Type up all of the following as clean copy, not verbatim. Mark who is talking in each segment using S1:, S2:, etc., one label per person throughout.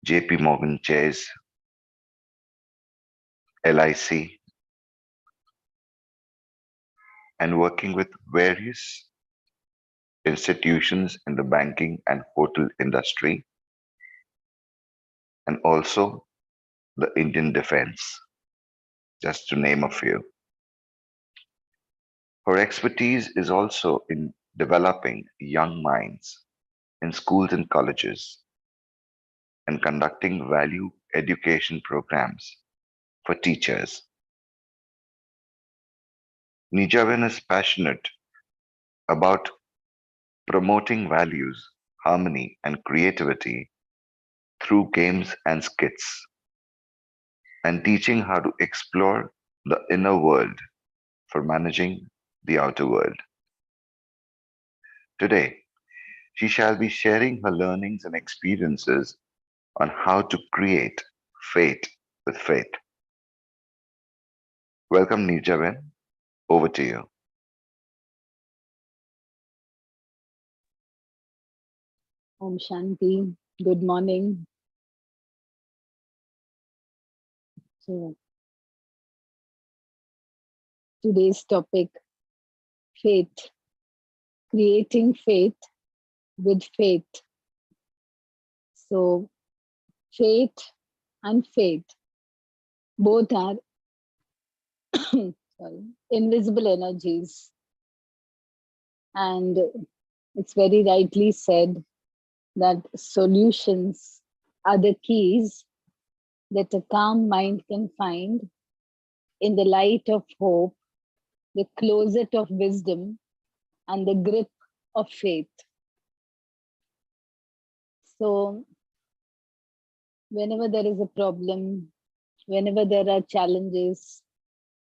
S1: JP Morgan Chase, LIC, and working with various institutions in the banking and hotel industry, and also the Indian Defense, just to name a few. Her expertise is also in developing young minds in schools and colleges and conducting value education programs for teachers. Neeraja Behn is passionate about promoting values, harmony, and creativity through games and skits, and teaching how to explore the inner world for managing the outer world. Today, she shall be sharing her learnings and experiences on how to create faith with faith. Welcome, Neeraja Behn. Over to you.
S2: Om Shanti. Good morning. So, today's topic, faith. Creating faith with faith. So, faith and faith both are invisible energies. And it's very rightly said that solutions are the keys that a calm mind can find in the light of hope, the closet of wisdom, and the grip of faith. So, whenever there is a problem, whenever there are challenges,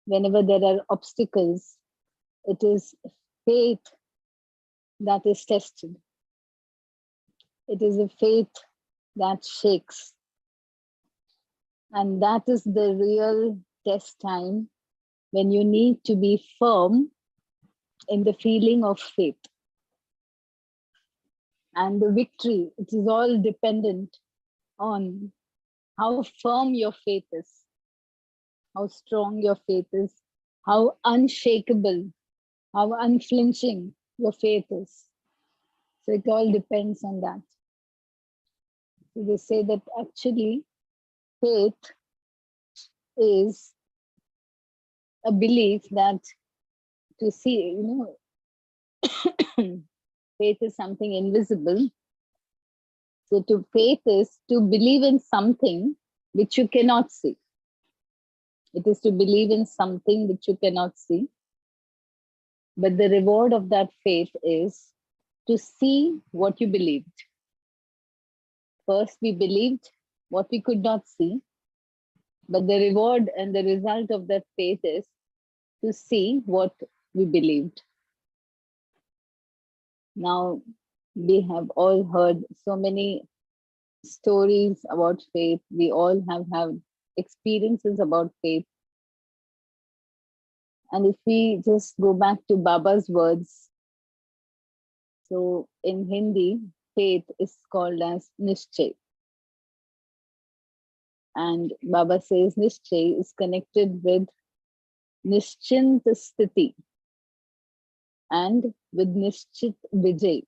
S2: whenever there are obstacles, it is faith that is tested. It is a faith that shakes. And that is the real test time when you need to be firm in the feeling of faith. And the victory, it is all dependent on how firm your faith is, how strong your faith is, how unshakable, how unflinching your faith is. So it all depends on that. So they say that actually faith is a belief that to see, faith is something invisible. So to faith is to believe in something which you cannot see. It is to believe in something which you cannot see. But the reward of that faith is to see what you believed. First, we believed what we could not see. But the reward and the result of that faith is to see what we believed. Now, we have all heard so many stories about faith. We all have had experiences about faith. And if we just go back to Baba's words, so in Hindi, faith is called as Nishchay. And Baba says Nishchay is connected with Nischint Sthiti and with Nischit Vijay.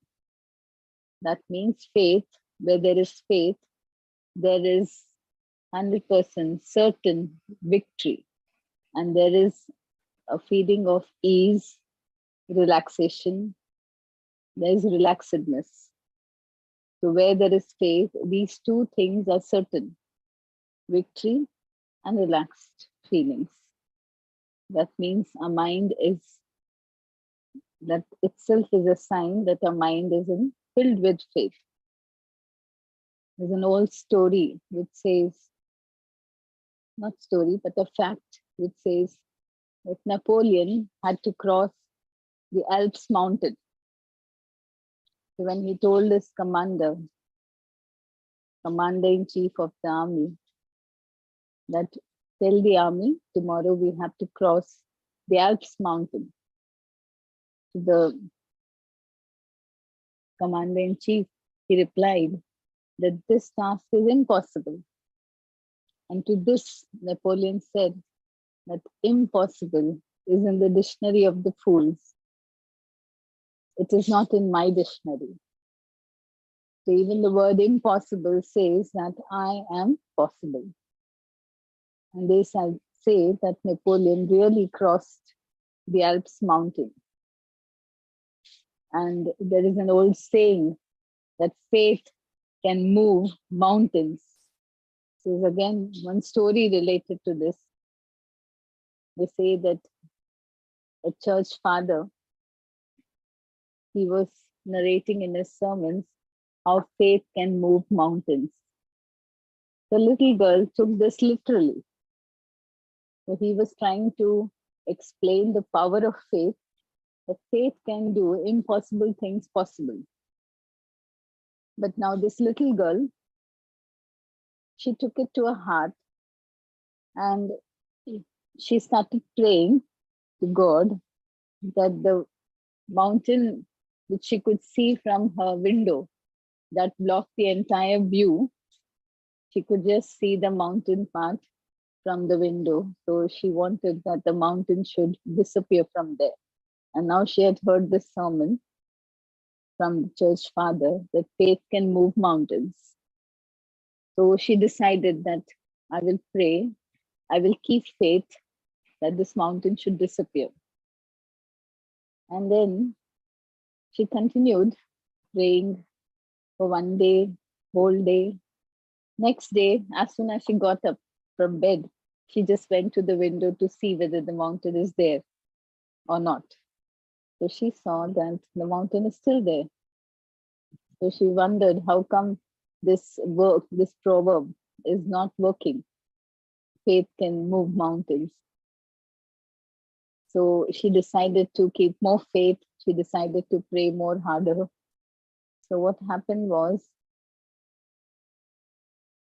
S2: That means faith, where there is faith, there is 100% certain victory. And there is a feeling of ease, relaxation, there is relaxedness. So where there is faith, these two things are certain. Victory and relaxed feelings. That means our mind is, that itself is a sign that our mind is filled with faith. There's an old story which says, not story, but a fact which says that Napoleon had to cross the Alps mountain. So when he told his commander-in-chief of the army, that tell the army, tomorrow we have to cross the Alps mountain. To the commander-in-chief, he replied that this task is impossible. And to this, Napoleon said that impossible is in the dictionary of the fools. It is not in my dictionary. So even the word impossible says that I am possible. And they say that Napoleon really crossed the Alps mountain. And there is an old saying that faith can move mountains. There's again one story related to this. They say that a church father, he was narrating in his sermons how faith can move mountains. The little girl took this literally. So he was trying to explain the power of faith, that faith can do impossible things possible. But now this little girl, she took it to her heart and she started praying to God that the mountain which she could see from her window that blocked the entire view, she could just see the mountain part from the window. So she wanted that the mountain should disappear from there. And now she had heard this sermon from the church father that faith can move mountains. So she decided that I will pray, I will keep faith that this mountain should disappear. And then she continued praying for one day, whole day. Next day, as soon as she got up from bed, she just went to the window to see whether the mountain is there or not. So she saw that the mountain is still there. So she wondered how come this proverb is not working. Faith can move mountains. So she decided to keep more faith. She decided to pray more harder. So what happened was,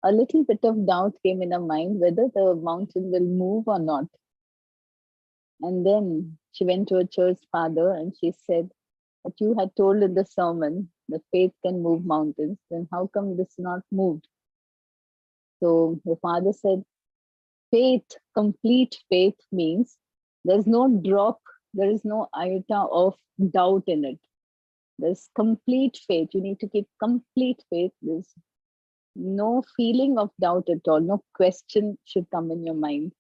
S2: a little bit of doubt came in her mind whether the mountain will move or not. And then she went to a church father and she said, that you had told in the sermon that faith can move mountains, then how come this not moved? So the father said, faith, complete faith means there's no drop, there is no iota of doubt in it. There's complete faith. You need to keep complete faith. There's no feeling of doubt at all. No question should come in your mind.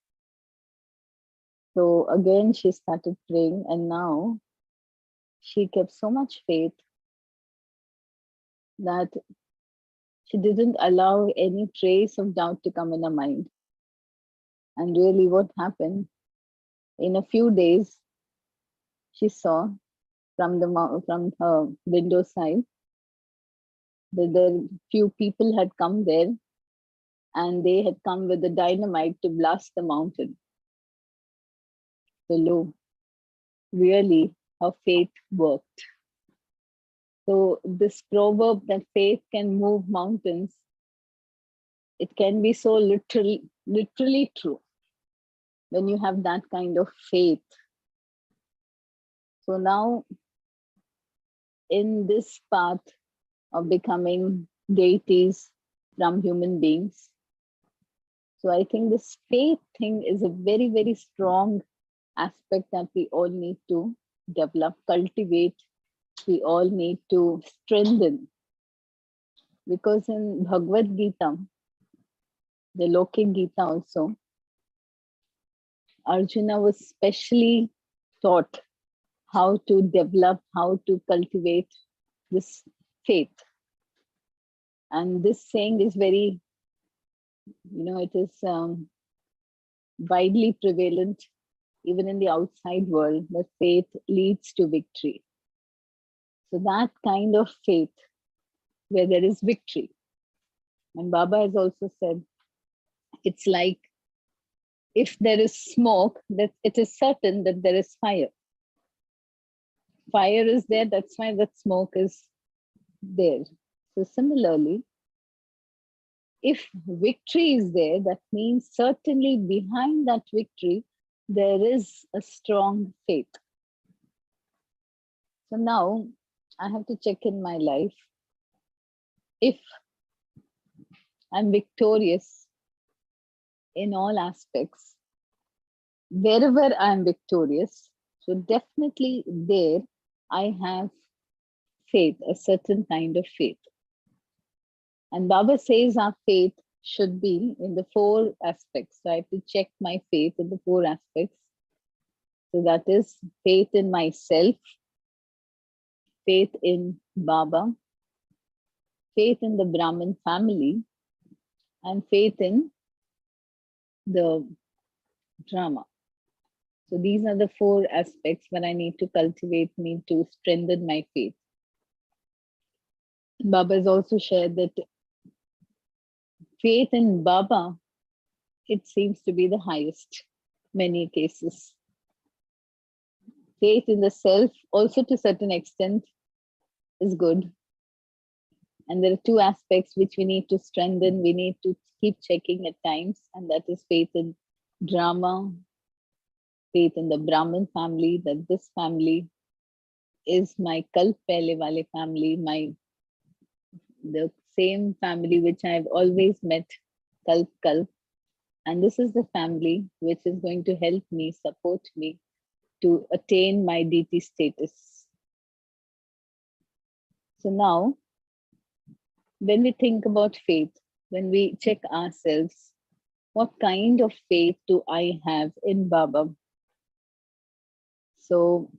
S2: So again, she started praying, and now she kept so much faith that she didn't allow any trace of doubt to come in her mind. And really what happened, in a few days, she saw from her window side that there few people had come there and they had come with the dynamite to blast the mountain. So lo, really her faith worked. So this proverb that faith can move mountains, it can be so literally true when you have that kind of faith. So now in this path of becoming deities from human beings, so I think this faith thing is a very, very strong aspect that we all need to develop, cultivate, we all need to strengthen. Because in Bhagavad Gita, the Lokik Gita also, Arjuna was specially taught how to develop, how to cultivate this faith. And this saying is very, it is widely prevalent even in the outside world, that faith leads to victory. So that kind of faith where there is victory. And Baba has also said, it's like if there is smoke, that it is certain that there is fire. Fire is there, that's why that smoke is there. So similarly, if victory is there, that means certainly behind that victory, there is a strong faith. So now I have to check in my life. If I'm victorious in all aspects. Wherever I'm victorious, so definitely there I have faith, a certain kind of faith. And Baba says our faith should be in the four aspects. So I have to check my faith in the four aspects. So that is faith in myself, faith in Baba, faith in the Brahmin family, and faith in the drama. So these are the four aspects where I need to cultivate, need to strengthen my faith. Baba has also shared that faith in Baba, it seems to be the highest, many cases. Faith in the self, also to a certain extent, is good. And there are two aspects which we need to strengthen. We need to keep checking at times, and that is faith in drama, faith in the Brahmin family, that this family is my Kalp Pehle Wale family, the same family which I've always met, Kalp Kalp. And this is the family which is going to help me, support me to attain my deity status. So now, when we think about faith, when we check ourselves, what kind of faith do I have in Baba? So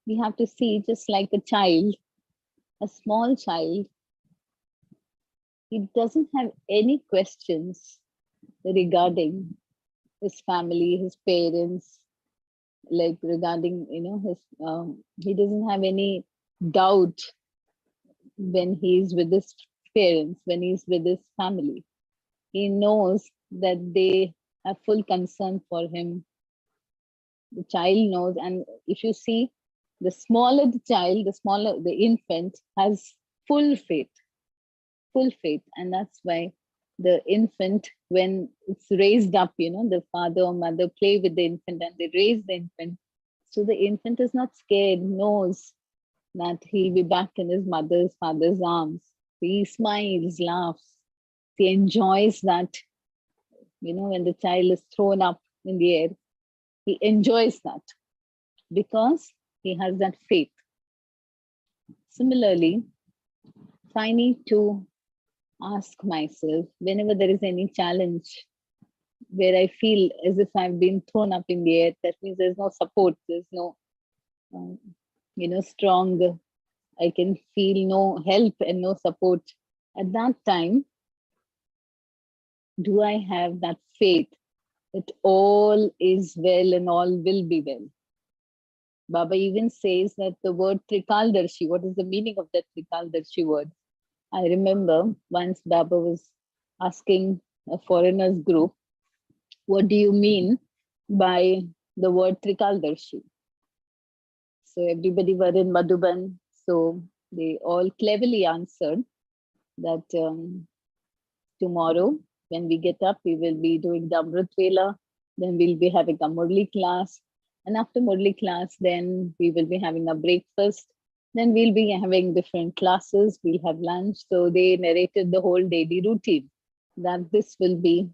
S2: we have to see, just like a child, a small child, he doesn't have any questions regarding his family, his parents, like regarding, he doesn't have any doubt when he's with his parents, when he's with his family. He knows that they have full concern for him. The child knows, and if you see, the smaller the child, the smaller the infant has full faith, and that's why the infant, when it's raised up, the father or mother play with the infant and they raise the infant, so the infant is not scared, knows that he'll be back in his mother's, father's arms. He smiles, laughs, he enjoys that. When the child is thrown up in the air, he enjoys that because he has that faith. Similarly, if I need to ask myself, whenever there is any challenge where I feel as if I've been thrown up in the air, that means there's no support, there's no, strong, I can feel no help and no support. At that time, do I have that faith that all is well and all will be well? Baba even says that the word Trikaldarshi, what is the meaning of that Trikaldarshi word? I remember once Baba was asking a foreigners group, what do you mean by the word Trikaldarshi? So everybody were in Madhuban, so they all cleverly answered that tomorrow when we get up, we will be doing the Amrit Vela, then we'll be having a Murli class, and after Murli class, then we will be having a breakfast, then we'll be having different classes, we'll have lunch. So they narrated the whole daily routine, that this will be,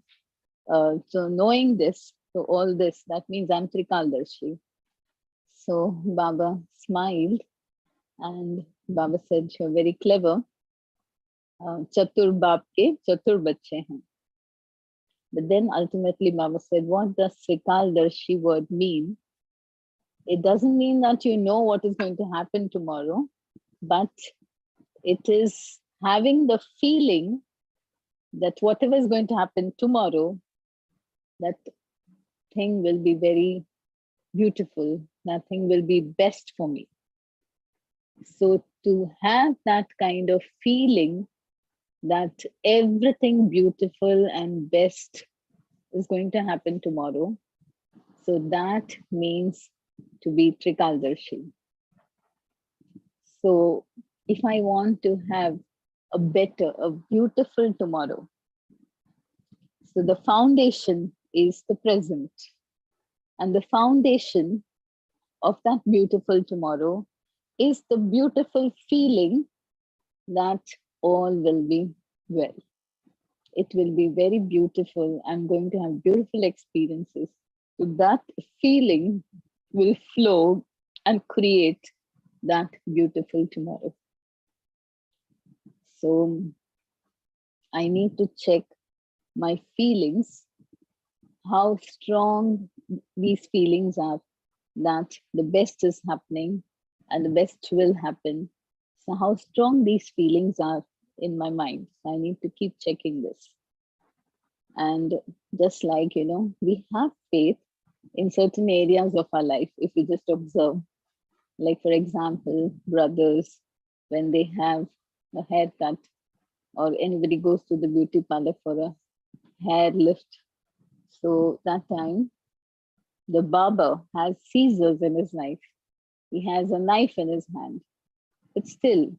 S2: so knowing this, so all this, that means I'm Trikaldarshi. So Baba smiled and Baba said, you're very clever. Chatur baap ke chatur bacche hain. But then ultimately Baba said, what does Trikaldarshi word mean? It doesn't mean that you know what is going to happen tomorrow, but it is having the feeling that whatever is going to happen tomorrow, that thing will be very beautiful, that thing will be best for me. So to have that kind of feeling that everything beautiful and best is going to happen tomorrow, so that means to be Trikaldarshi. So if I want to have a better, a beautiful tomorrow, so the foundation is the present. And the foundation of that beautiful tomorrow is the beautiful feeling that all will be well. it will be very beautiful. I'm going to have beautiful experiences. So that feeling will flow and create that beautiful tomorrow. So I need to check my feelings, how strong these feelings are, that the best is happening and the best will happen. So how strong these feelings are in my mind. So I need to keep checking this. And just like, we have faith in certain areas of our life, if we just observe, like for example, brothers, when they have a haircut, or anybody goes to the beauty parlor for a hair lift. So that time, the barber has scissors in his knife. He has a knife in his hand. But still,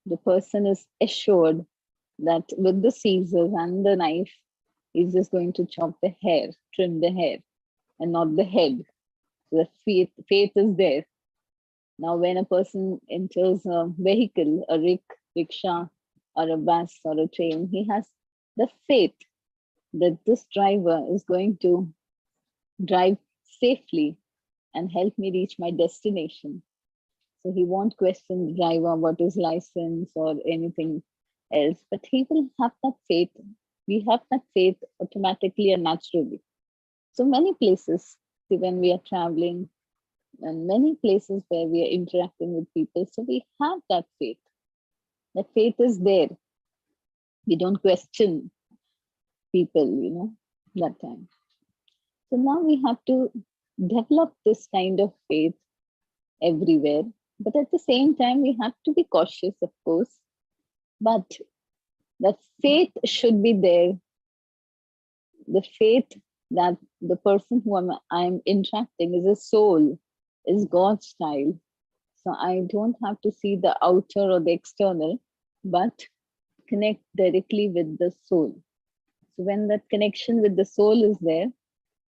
S2: the person is assured that with the scissors and the knife, he's just going to chop the hair, trim the hair, and not the head. So the faith is there. Now, when a person enters a vehicle, a rickshaw, or a bus, or a train, he has the faith that this driver is going to drive safely and help me reach my destination. So he won't question the driver about his license or anything else, but he will have that faith. We have that faith automatically and naturally. So many places, when we are traveling, and many places where we are interacting with people, so we have that faith. That faith is there. We don't question people, that time. So now we have to develop this kind of faith everywhere. But at the same time, we have to be cautious, of course. But that faith should be there. The faith that the person who I'm interacting is a soul, is God's child. So I don't have to see the outer or the external, but connect directly with the soul. So when that connection with the soul is there,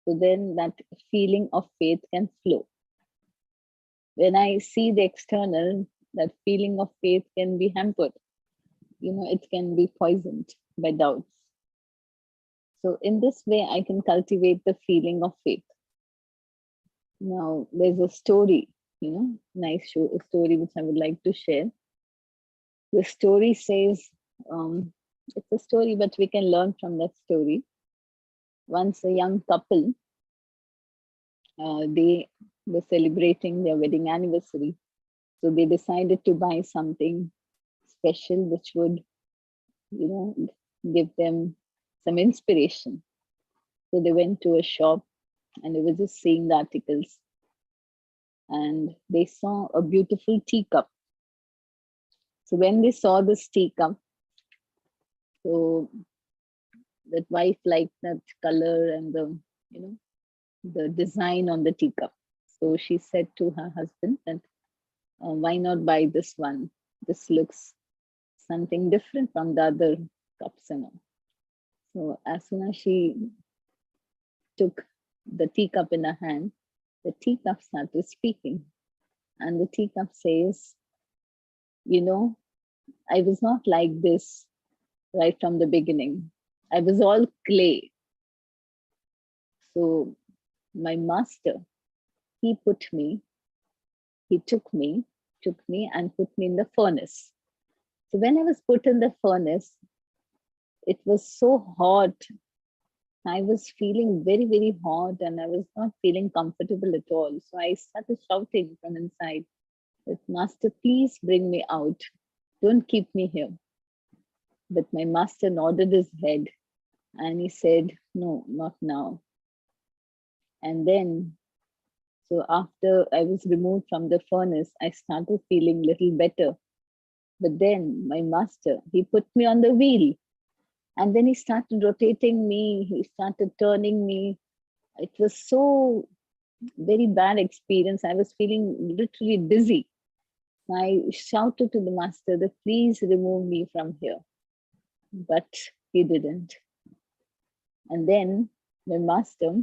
S2: so then that feeling of faith can flow. When I see the external, that feeling of faith can be hampered. It can be poisoned by doubts. So in this way, I can cultivate the feeling of faith. Now, there's a story, nice story which I would like to share. The story says, it's a story, but we can learn from that story. Once a young couple, they were celebrating their wedding anniversary. So they decided to buy something special which would, give them some inspiration. So they went to a shop and they were just seeing the articles. And they saw a beautiful teacup. So when they saw this teacup, so that wife liked that color and the design on the teacup. So she said to her husband that, why not buy this one? This looks something different from the other cups and all. So as soon as she took the teacup in her hand, the teacup started speaking. And the teacup says, I was not like this right from the beginning. I was all clay. So my master, he took me and put me in the furnace. So when I was put in the furnace, it was so hot. I was feeling very, very hot and I was not feeling comfortable at all. So I started shouting from inside that, Master, please bring me out. Don't keep me here. But my master nodded his head and he said, no, not now. And then, so after I was removed from the furnace, I started feeling little better. But then my master, he put me on the wheel. And then he started rotating me, he started turning me. It was so very bad experience. I was feeling literally dizzy. I shouted to the master that please remove me from here. But he didn't. And then my master,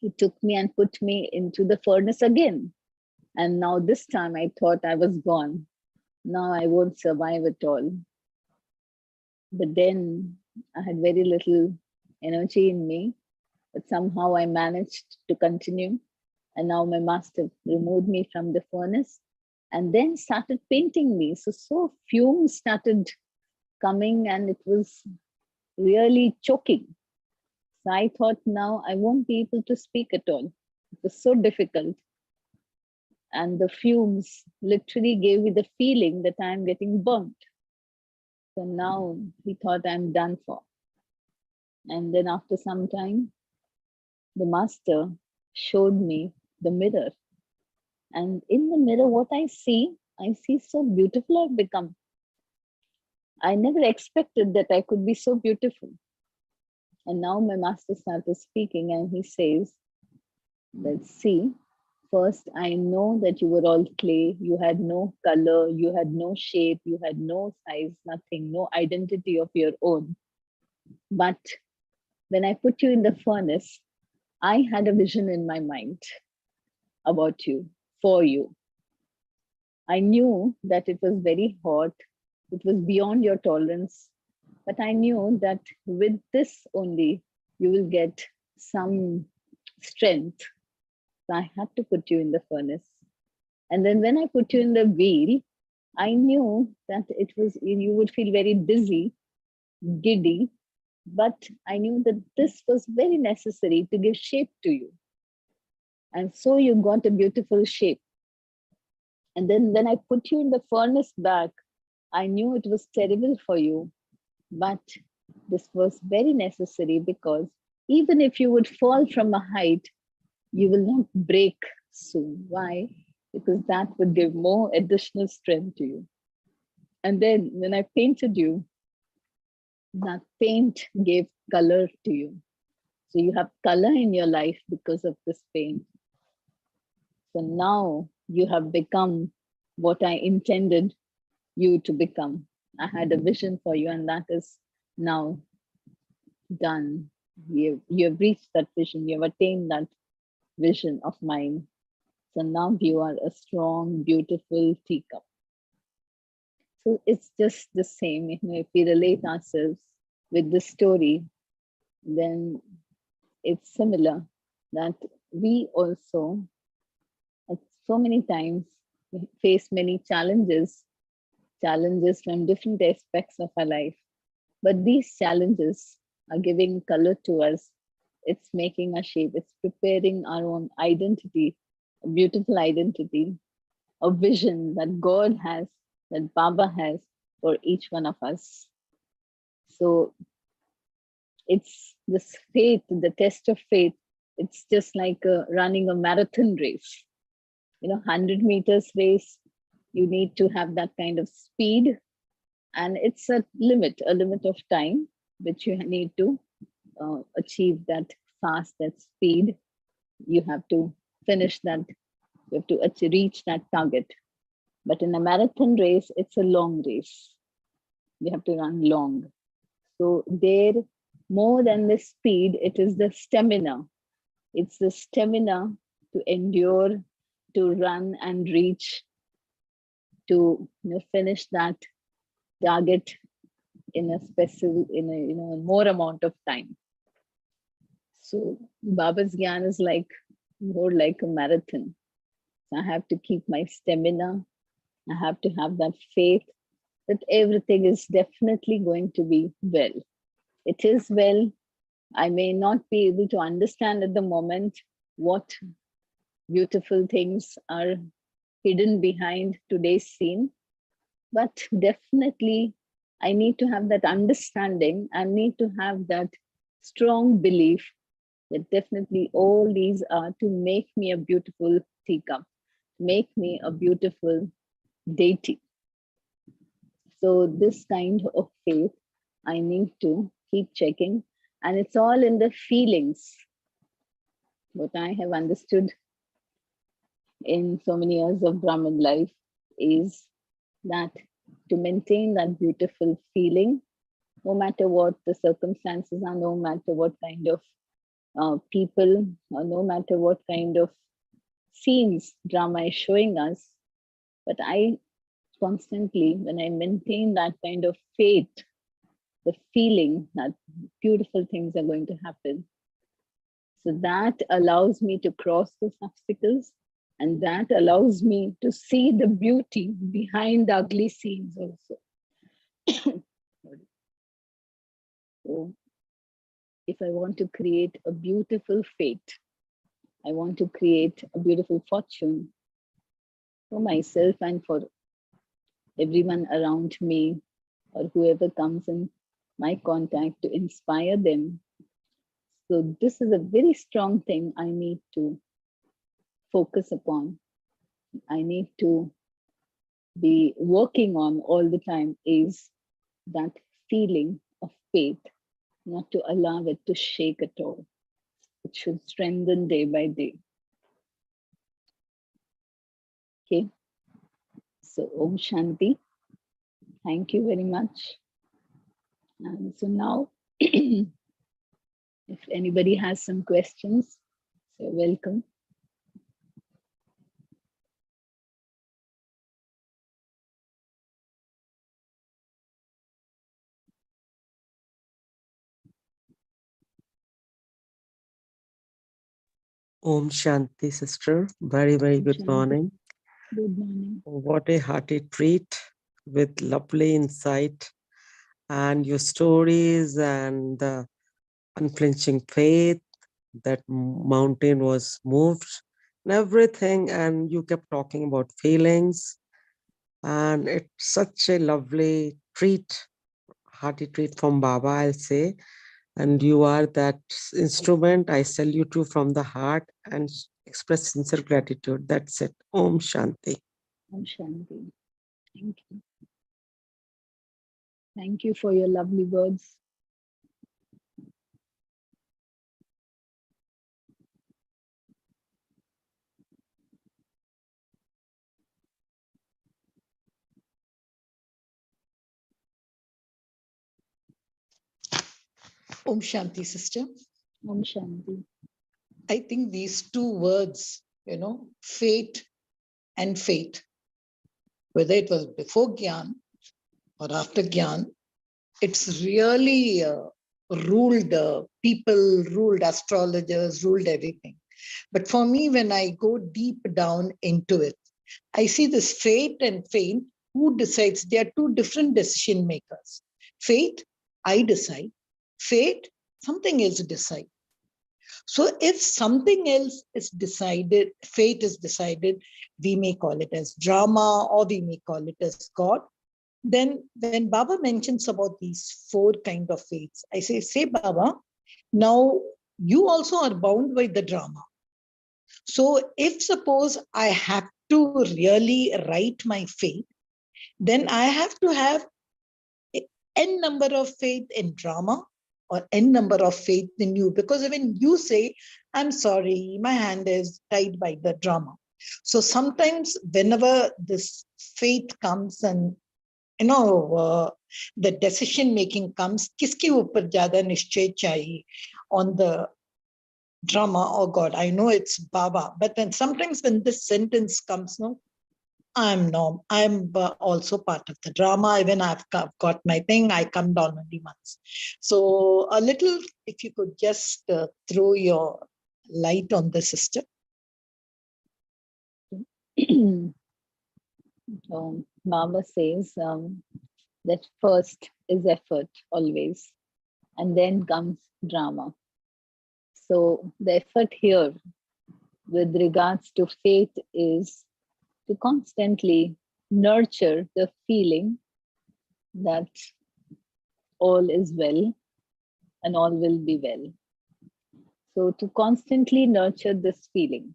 S2: he took me and put me into the furnace again. And now this time I thought I was gone. Now I won't survive at all. But then I had very little energy in me, but somehow I managed to continue. And now my master removed me from the furnace and then started painting me. So fumes started coming and it was really choking. So I thought now I won't be able to speak at all. It was so difficult. And the fumes literally gave me the feeling that I'm getting burnt. So now he thought I'm done for. And then after some time, the master showed me the mirror. And in the mirror, what I see so beautiful I've become. I never expected that I could be so beautiful. And now my master started speaking and he says, let's see, first I know that you were all clay, you had no color, you had no shape, you had no size, nothing, no identity of your own. But when I put you in the furnace, I had a vision in my mind about you, for you. I knew that it was very hot, it was beyond your tolerance, but I knew that with this only, you will get some strength. So I had to put you in the furnace. And then when I put you in the wheel, I knew that it was, you would feel very dizzy, giddy, but I knew that this was very necessary to give shape to you. And so you got a beautiful shape. And then when I put you in the furnace back, I knew it was terrible for you, but this was very necessary because even if you would fall from a height, you will not break soon. Why? Because that would give more additional strength to you. And then when I painted you, that paint gave color to you. So you have color in your life because of this paint. So now you have become what I intended you to become. I had a vision for you, and that is now done. You have reached that vision, you have attained that vision of mine. So now you are a strong, beautiful teacup. So it's just the same. If we relate ourselves with the story, then it's similar that we also, so many times, face many challenges from different aspects of our life. But these challenges are giving color to us. It's making a shape. It's preparing our own identity, a beautiful identity, a vision that God has, that Baba has for each one of us. So it's this faith, the test of faith. It's just like running a marathon race. 100 meters race, you need to have that kind of speed. And it's a limit of time which you need to achieve that fast, that speed. You have to finish that, you have to reach that target. But in a marathon race, it's a long race. You have to run long. So there, more than the speed, it is the stamina. It's the stamina to endure, to run and reach, to finish that target in a special, in a more amount of time. So Baba's Gyan is more like a marathon. I have to keep my stamina. I have to have that faith that everything is definitely going to be well. It is well. I may not be able to understand at the moment what beautiful things are hidden behind today's scene, but definitely I need to have that understanding and need to have that strong belief that definitely all these are to make me a beautiful teacup, make me a beautiful deity. So this kind of faith, I need to keep checking, and it's all in the feelings. What I have understood in so many years of Brahmin life is that to maintain that beautiful feeling, no matter what the circumstances are, no matter what kind of people, or no matter what kind of scenes drama is showing us, but I constantly, when I maintain that kind of faith the feeling that beautiful things are going to happen. So that allows me to cross those obstacles, and that allows me to see the beauty behind the ugly scenes also. So if I want to create a beautiful fate, I want to create a beautiful fortune for myself and for everyone around me, or whoever comes in my contact, to inspire them. So this is a very strong thing I need to focus upon. I need to be working on all the time, is that feeling of faith, not to allow it to shake at all. It should strengthen day by day. Okay. So Om Shanti. Thank you very much. And so now, if anybody has some questions, so welcome.
S3: Om Shanti, sister. Very, very good morning.
S2: Good morning.
S3: What a hearty treat with lovely insight and your stories and the unflinching faith that mountain was moved and everything. And you kept talking about feelings. And it's such a lovely treat, hearty treat from Baba, I'll say. And you are that instrument. I salute you from the heart and express sincere gratitude. That's it. Om Shanti.
S2: Om Shanti. Thank you. Thank you for your lovely words.
S4: Om Shanti, sister.
S2: Om Shanti.
S4: I think these two words, fate and fate, whether it was before Gyan or after Gyan, it's really ruled people, ruled astrologers, ruled everything. But for me, when I go deep down into it, I see this fate and fate. Who decides? They are two different decision makers. Fate, I decide. Fate, something else decide. So if something else is decided, fate is decided, we may call it as drama or we may call it as God. Then when Baba mentions about these four kind of fates, I say Baba, now you also are bound by the drama. So if suppose I have to really write my fate, then I have to have n number of faith in drama or n number of faith in you, because when you say, I'm sorry, my hand is tied by the drama. So sometimes whenever this faith comes and the decision making comes, kiski upar jyada nishchay chahiye, on the drama or God. I know it's Baba, but then sometimes when this sentence comes, I'm also part of the drama. Even I've got my thing, I come down only once. So a little, if you could just throw your light on the sister.
S2: Baba says that first is effort always, and then comes drama. So the effort here with regards to faith is to constantly nurture the feeling that all is well and all will be well. So to constantly nurture this feeling.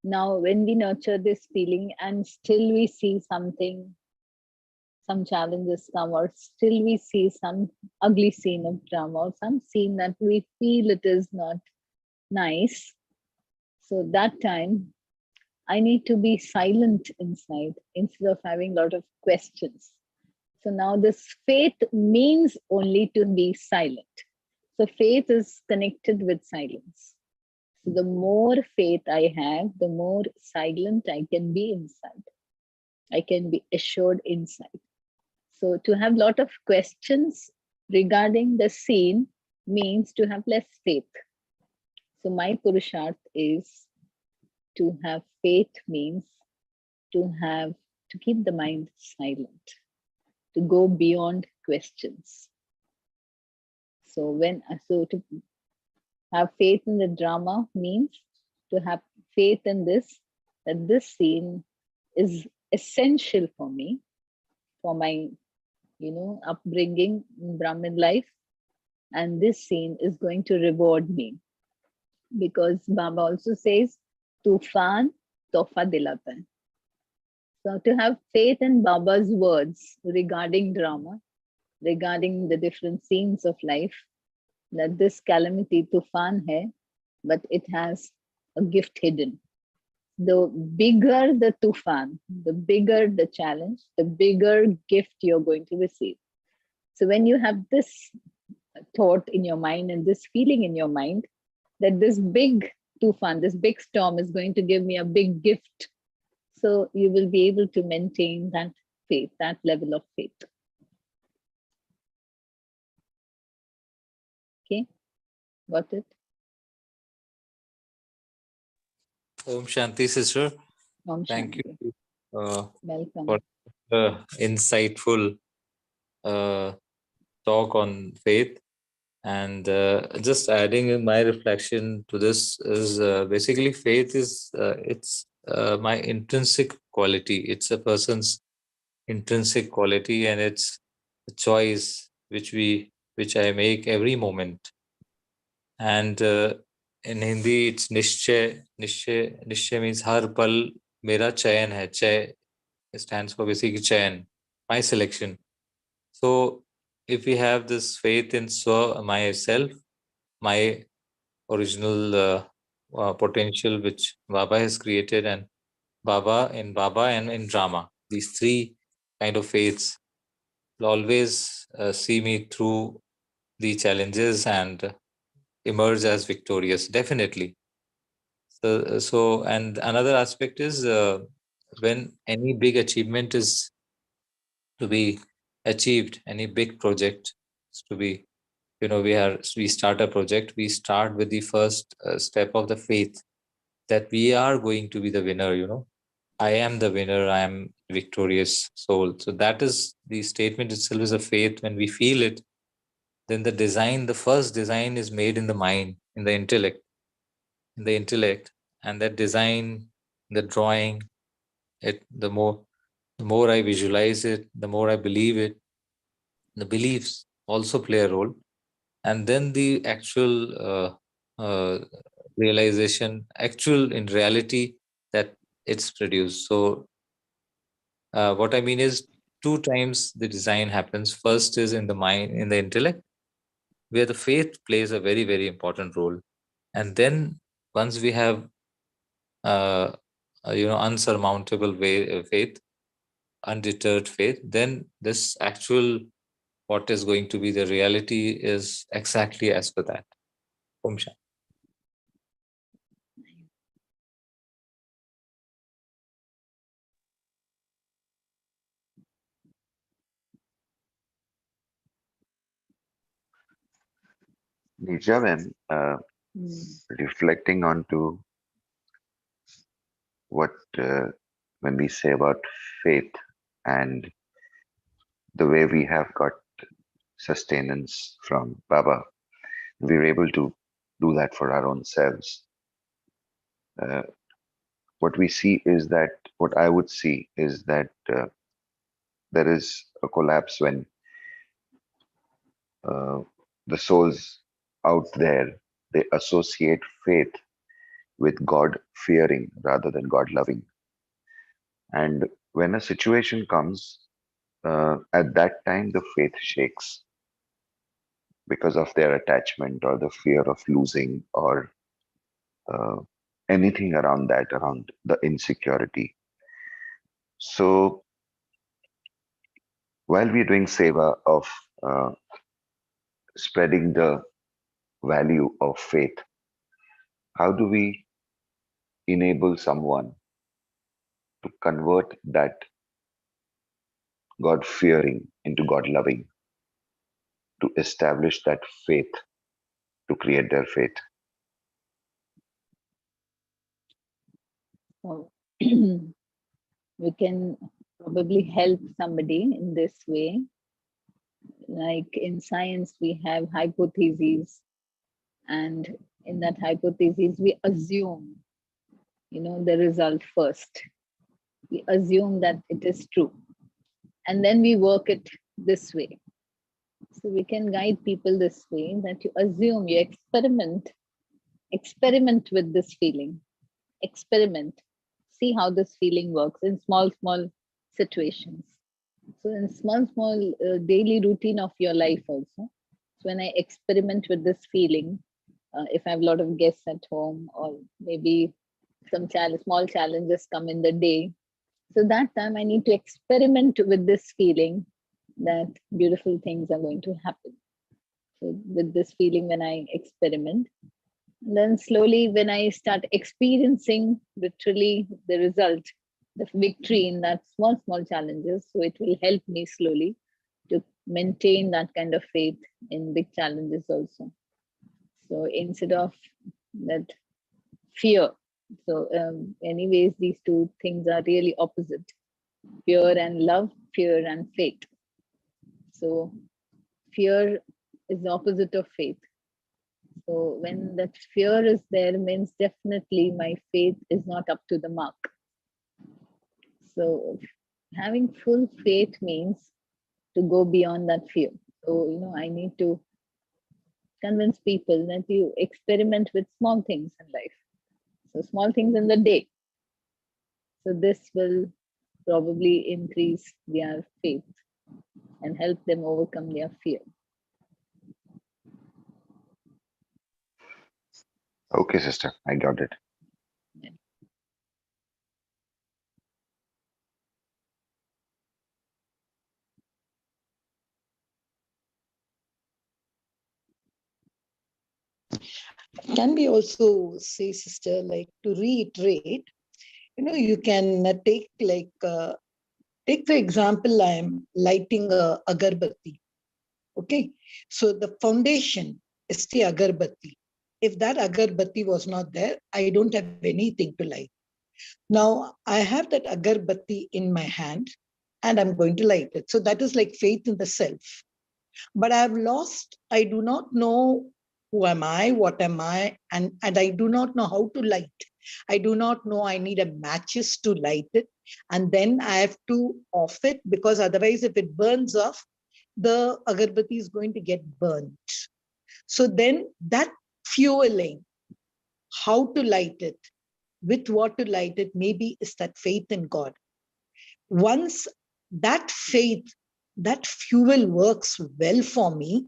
S2: Now, when we nurture this feeling and still we see something, some challenges come, or still we see some ugly scene of drama, or some scene that we feel it is not nice. So that time, I need to be silent inside instead of having a lot of questions. So now this faith means only to be silent. So faith is connected with silence. So the more faith I have, the more silent I can be inside. I can be assured inside. So to have a lot of questions regarding the seen means to have less faith. So my Purusharth is to have faith means to keep the mind silent, to go beyond questions. So to have faith in the drama means to have faith in this, that this scene is essential for me, for my, upbringing in Brahmin life. And this scene is going to reward me. Because Baba also says, Tufan tofa dilata hai. So to have faith in Baba's words regarding drama, regarding the different scenes of life, that this calamity tufan hai, but it has a gift hidden. The bigger the tufan, the bigger the challenge, the bigger gift you're going to receive. So when you have this thought in your mind and this feeling in your mind, that this big tufan, this big storm is going to give me a big gift, so you will be able to maintain that faith, that level of faith. Okay, got it?
S5: Om Shanti, sister.
S2: Om
S5: Thank
S2: Shanti.
S5: you
S2: Welcome.
S5: for the insightful talk on faith. And just adding in my reflection to this is basically faith is it's my intrinsic quality. It's a person's intrinsic quality, and it's a choice which I make every moment. And in Hindi, it's Nishchay. Nishchay means har pal mera chayan hai. Chay stands for basically chayan, my selection. So if we have this faith in myself, my original potential which Baba has created, and Baba and in drama, these three kind of faiths will always see me through the challenges and emerge as victorious, definitely. So and another aspect is when any big achievement is to be achieved, any big project is to be, we start a project, we start with the first step of the faith that we are going to be the winner. I am the winner, I am victorious soul. So that is the statement itself is a faith. When we feel it, then the first design is made in the mind, in the intellect, and that design, the drawing, the more I visualize it, the more I believe it. The beliefs also play a role, and then the actual realization, actual in reality, that it's produced. So what I mean is, two times the design happens. First is in the mind, in the intellect, where the faith plays a very, very important role. And then once we have unsurmountable faith, undeterred faith, then this actual what is going to be the reality is exactly as per that. Om Shanti.
S1: Neeraja Behn, reflecting on to what when we say about faith and the way we have got sustenance from Baba, we're able to do that for our own selves. What we see is that, what I would see is that there is a collapse when the souls out there, they associate faith with God fearing rather than God loving. And when a situation comes, at that time the faith shakes because of their attachment or the fear of losing or anything around that, around the insecurity. So while we're doing seva of spreading the value of faith, how do we enable someone to convert that God fearing into God loving, to establish that faith, to create their faith?
S2: So we can probably help somebody in this way. Like in science, we have hypotheses, and in that hypothesis, we assume, the result first. We assume that it is true, and then we work it this way. So we can guide people this way, that you assume, you experiment with this feeling, experiment, see how this feeling works in small situations. So in small daily routine of your life also. So when I experiment with this feeling, if I have a lot of guests at home, or maybe some small challenges come in the day, so that time I need to experiment with this feeling that beautiful things are going to happen. So with this feeling, when I experiment, then slowly when I start experiencing literally the result, the victory in that small challenges, so it will help me slowly to maintain that kind of faith in big challenges also. So instead of that fear, so anyways, these two things are really opposite: fear and love, fear and faith. So fear is the opposite of faith. So when that fear is there, means definitely my faith is not up to the mark. So having full faith means to go beyond that fear. So, I need to convince people that you experiment with small things in life. So small things in the day. So this will probably increase their faith and help them overcome their fear.
S1: Okay, sister, I got it.
S4: Can we also say, sister, like to reiterate, you can take for example, I am lighting a agarbatti. Okay, so the foundation is the agarbatti. If that agarbatti was not there, I don't have anything to light. Now I have that agarbatti in my hand and I'm going to light it. So that is like faith in the self. But I do not know who am I, what am I, and I do not know how to light. I do not know I need a matches to light it. And then I have to off it, because otherwise if it burns off, the agarbatti is going to get burnt. So then that fueling, how to light it, with what to light it, maybe is that faith in God. Once that faith, that fuel works well for me,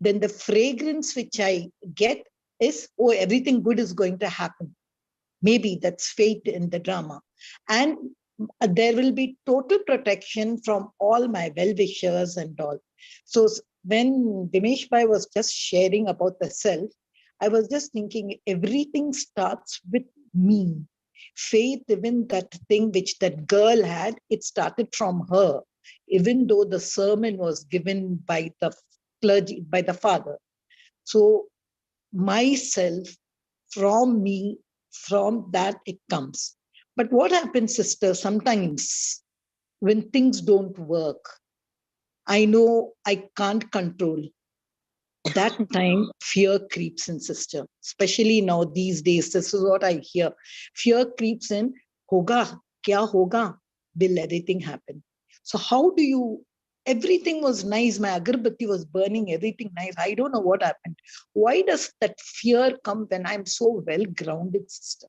S4: then the fragrance which I get is, oh, everything good is going to happen. Maybe that's faith in the drama. And there will be total protection from all my well-wishers and all. So when Vimish Bhai was just sharing about the self, I was just thinking everything starts with me. Faith, even that thing which that girl had, it started from her, even though the sermon was given by the clergy, by the father. So myself, from me, from that it comes. But what happens, sister, sometimes when things don't work, I know I can't control. That time fear creeps in, sister. Especially now these days, this is what I hear. Fear creeps in. Hoga, kya hoga? Will everything happen? So how do you, everything was nice. My agarbatti was burning, everything nice. I don't know what happened. Why does that fear come when I'm so well grounded, sister?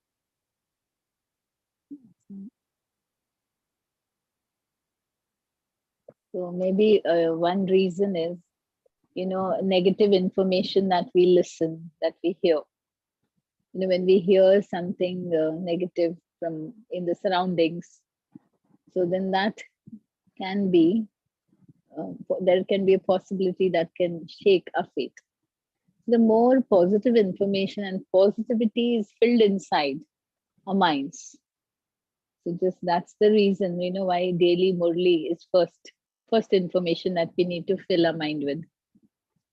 S2: So maybe one reason is, negative information that we listen, that we hear. When we hear something negative from in the surroundings, so then that can be, there can be a possibility that can shake our faith. The more positive information and positivity is filled inside our minds. So just that's the reason, why daily Murli is first information that we need to fill our mind with.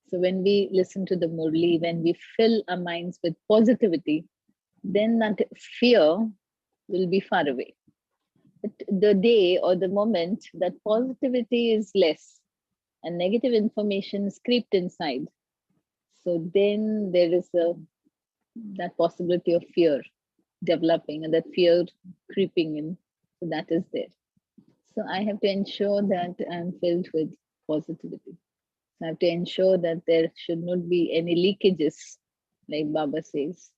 S2: So when we listen to the Murli, when we fill our minds with positivity, then that fear will be far away. But the day or the moment that positivity is less and negative information is creeped inside, so then there is that possibility of fear developing and that fear creeping in. So that is there. So I have to ensure that I'm filled with positivity. So I have to ensure that there should not be any leakages, like Baba says.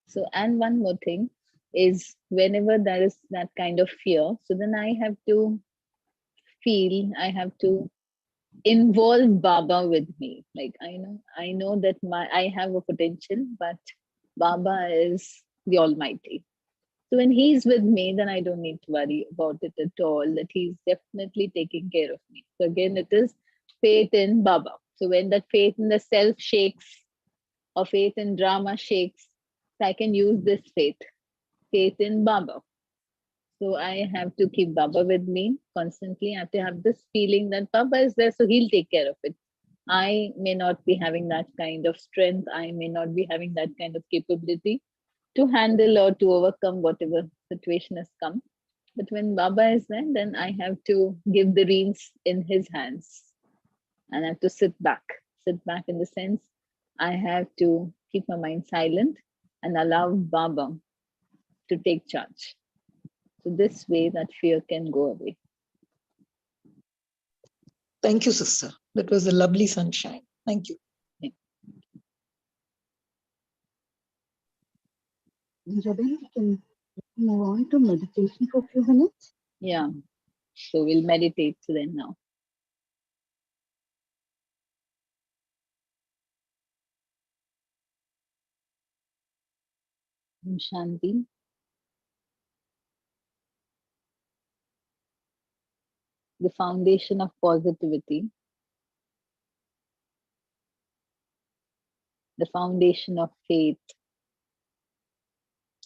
S2: So, and one more thing is whenever there is that kind of fear, so then I have to feel, I have to involve Baba with me. Like I know that I have a potential, but Baba is the Almighty. So when he's with me, then I don't need to worry about it at all, that he's definitely taking care of me. So again, it is faith in Baba. So when that faith in the self shakes or faith in drama shakes, I can use this faith in Baba. So I have to keep Baba with me constantly. I have to have this feeling that Baba is there, so he'll take care of it. I may not be having that kind of strength. I may not be having that kind of capability to handle or to overcome whatever situation has come. But when Baba is there, then I have to give the reins in his hands. And I have to sit back in the sense I have to keep my mind silent and allow Baba to take charge. So this way that fear can go away.
S4: Thank you, sister. That was a lovely sunshine. Thank you.
S6: Girija Behn, we can move on to meditation for a few minutes.
S2: Yeah. So we'll meditate then now. Shanti. The foundation of positivity, the foundation of faith,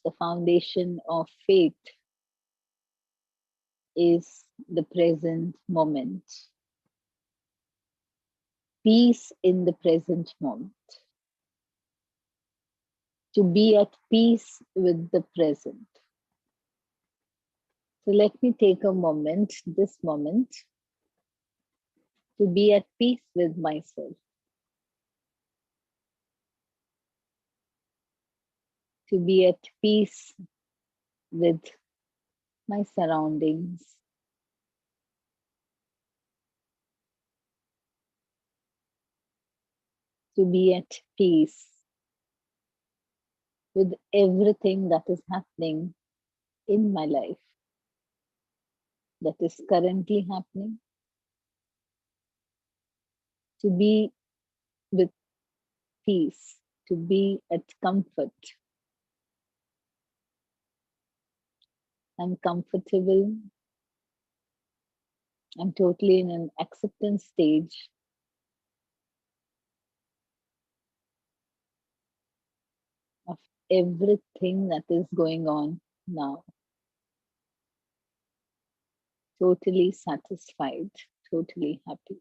S2: the foundation of faith is the present moment. Peace in the present moment. To be at peace with the present. So let me take a moment, this moment, to be at peace with myself. To be at peace with my surroundings. To be at peace with everything that is happening in my life, that is currently happening. To be with peace, to be at comfort. I'm comfortable. I'm totally in an acceptance stage. Of everything that is going on now. Totally satisfied, totally happy.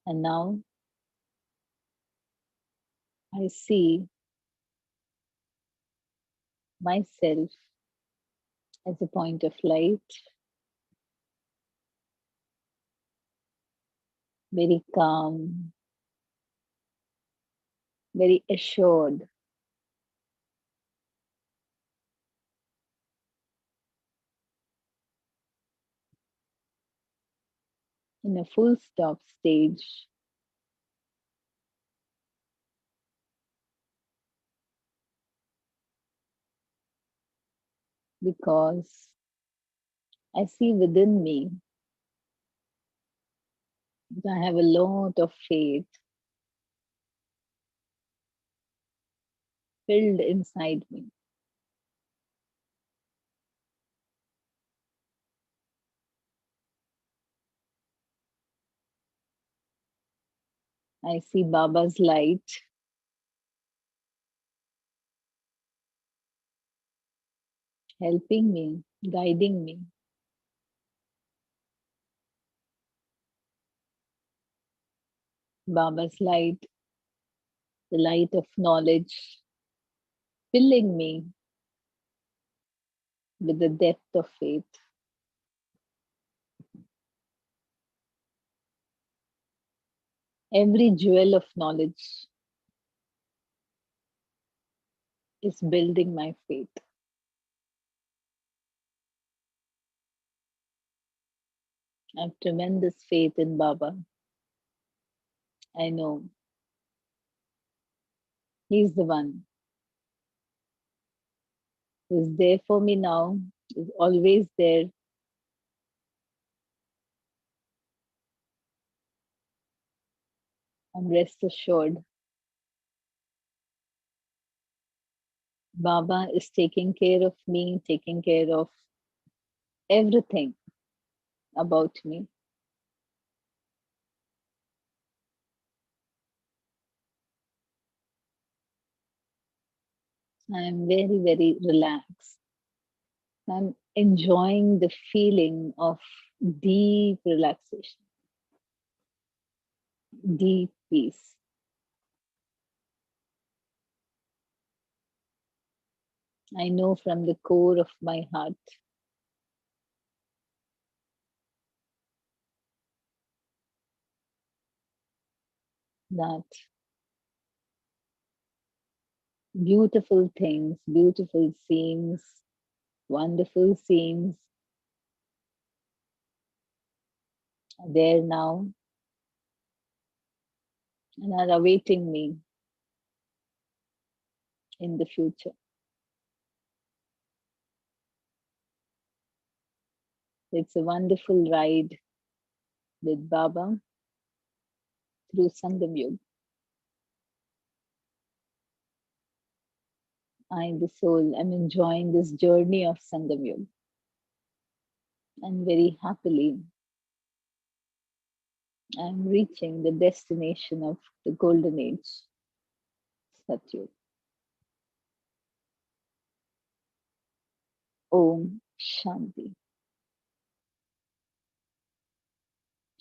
S2: And now I see myself as a point of light, very calm, very assured. In a full stop stage. Because I see within me that I have a lot of faith filled inside me. I see Baba's light helping me, guiding me. Baba's light, the light of knowledge, filling me with the depth of faith. Every jewel of knowledge is building my faith. I have tremendous faith in Baba. I know He's the one who's there for me now, is always there. I'm rest assured. Baba is taking care of me, taking care of everything about me. I'm very, very relaxed. I'm enjoying the feeling of deep relaxation, deep peace. I know from the core of my heart that beautiful things, beautiful scenes, wonderful scenes are there now and are awaiting me in the future. It's a wonderful ride with Baba through Sangam Yuga. I, the soul, am enjoying this journey of Sangam Yuga. And very happily, I'm reaching the destination of the golden age, Satyuga. Om Shanti.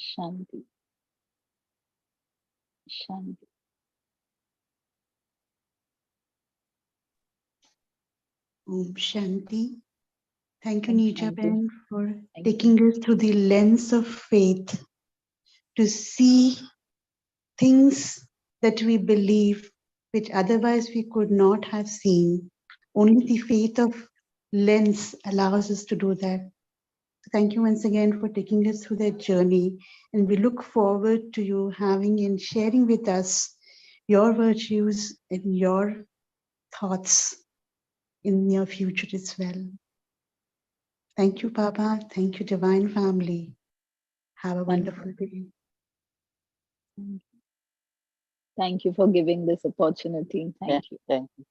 S2: Shanti. Shanti.
S6: Om Shanti. Thank you,
S2: Om
S6: Neeraja
S2: Shanti.
S6: Behn, for
S2: Thank
S6: taking
S2: you.
S6: us through the lens of faith to see things that we believe which otherwise we could not have seen. Only the faith of lens allows us to do that. Thank you once again for taking us through that journey. And we look forward to you having and sharing with us your virtues and your thoughts in your future as well. Thank you, Baba. Thank you, Divine Family. Have a wonderful day.
S2: Thank you for giving this opportunity. Thank you.
S3: Thank you.